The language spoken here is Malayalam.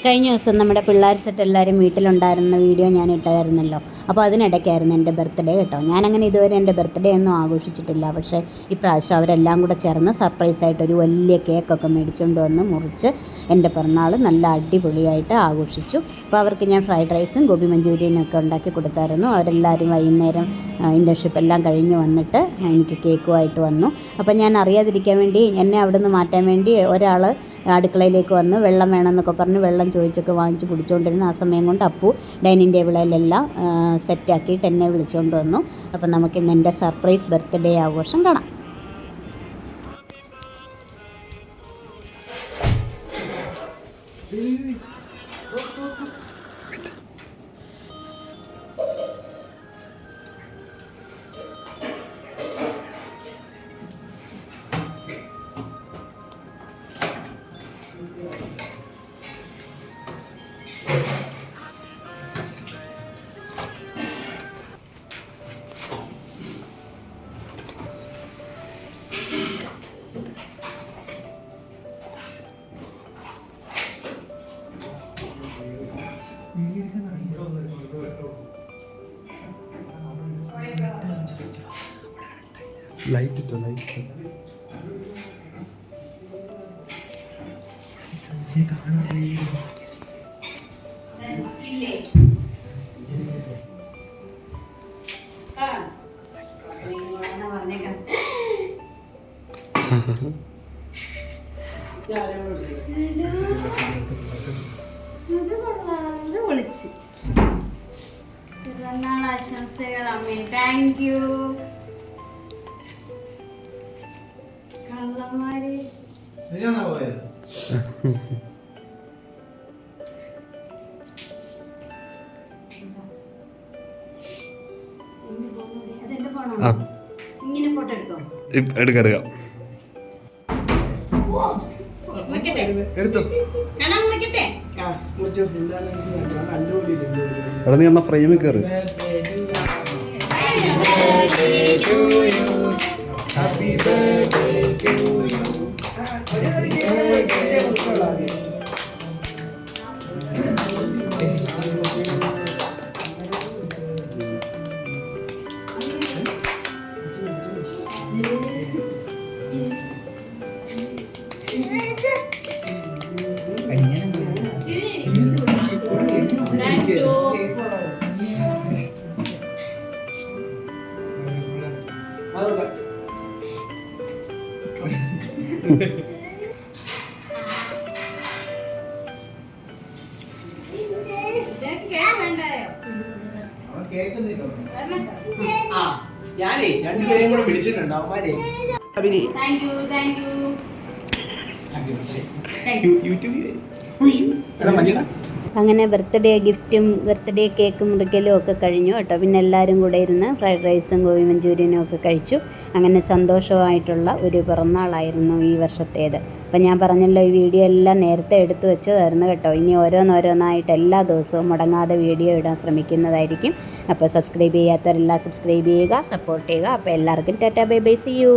കഴിഞ്ഞ ദിവസം നമ്മുടെ പിള്ളേർ സെറ്റ് എല്ലാവരും വീട്ടിലുണ്ടായിരുന്ന വീഡിയോ ഞാൻ ഇട്ടായിരുന്നല്ലോ. അപ്പോൾ അതിനിടയ്ക്കായിരുന്നു എൻ്റെ ബർത്ത്ഡേ കേട്ടോ. ഞാനങ്ങനെ ഇതുവരെ എൻ്റെ ബർത്ത്ഡേ ഒന്നും ആഘോഷിച്ചിട്ടില്ല. പക്ഷേ ഇപ്രാവശ്യം അവരെല്ലാം കൂടെ ചേർന്ന് സർപ്രൈസായിട്ടൊരു വലിയ കേക്കൊക്കെ മേടിച്ചുകൊണ്ട് വന്ന് മുറിച്ച് എൻ്റെ പിറന്നാൾ നല്ല അടിപൊളിയായിട്ട് ആഘോഷിച്ചു. അപ്പോൾ അവർക്ക് ഞാൻ ഫ്രൈഡ് റൈസും ഗോബി മഞ്ചൂരിയനും ഒക്കെ ഉണ്ടാക്കി കൊടുത്തായിരുന്നു. അവരെല്ലാവരും വൈകുന്നേരം ഇൻ്റേൺഷിപ്പ് എല്ലാം കഴിഞ്ഞ് വന്നിട്ട് എനിക്ക് കേക്കുമായിട്ട് വന്നു. അപ്പോൾ ഞാൻ അറിയാതിരിക്കാൻ വേണ്ടി എന്നെ അവിടെ നിന്ന് മാറ്റാൻ വേണ്ടി ഒരാൾ അടുക്കളയിലേക്ക് വന്ന് വെള്ളം വേണമെന്നൊക്കെ പറഞ്ഞ് വെള്ളം ചോദിച്ചൊക്കെ വാങ്ങിച്ച് കുടിച്ചുകൊണ്ടിരുന്ന ആ സമയം കൊണ്ട് അപ്പു ഡൈനിങ് ടേബിളിലെല്ലാം സെറ്റാക്കിയിട്ട് എന്നെ വിളിച്ചുകൊണ്ട് വന്നു. അപ്പം നമുക്കിന്ന് എൻ്റെ സർപ്രൈസ് ബർത്ത്ഡേ ആഘോഷം കാണാം. ലൈറ്റ് ഇട്ടോ ലൈറ്റ് ആശംസകൾ അമ്മേ. Thank you. കള്ളന്മാര് ഇങ്ങനെ ഫോട്ടോ എടുത്തോ? എടുക്കാം. എടാ നീ എന്നാ ഫ്രെയിമിൽ കയറി. Happy birthday to you. ഞാനേ രണ്ടുപേരെയും കൂടെ വിളിച്ചിട്ടുണ്ട്. അങ്ങനെ ബർത്ത്ഡേ ഗിഫ്റ്റും ബർത്ത്ഡേ കേക്ക് മുറിക്കലും ഒക്കെ കഴിഞ്ഞു കേട്ടോ. പിന്നെ എല്ലാവരും കൂടെ ഇരുന്ന് ഫ്രൈഡ് റൈസും ഗോബി മഞ്ചൂരിയനും ഒക്കെ കഴിച്ചു. അങ്ങനെ സന്തോഷമായിട്ടുള്ള ഒരു പിറന്നാളായിരുന്നു ഈ വർഷത്തേത്. അപ്പം ഞാൻ പറഞ്ഞല്ലോ, ഈ വീഡിയോ എല്ലാം നേരത്തെ എടുത്തു വെച്ചതായിരുന്നു കേട്ടോ. ഇനി ഓരോന്നോരോന്നായിട്ട് എല്ലാ ദിവസവും മുടങ്ങാതെ വീഡിയോ ഇടാൻ ശ്രമിക്കുന്നതായിരിക്കും. അപ്പോൾ സബ്സ്ക്രൈബ് ചെയ്യാത്തവരെല്ലാം സബ്സ്ക്രൈബ് ചെയ്യുക, സപ്പോർട്ട് ചെയ്യുക. അപ്പോൾ എല്ലാവർക്കും tata bye bye, see U.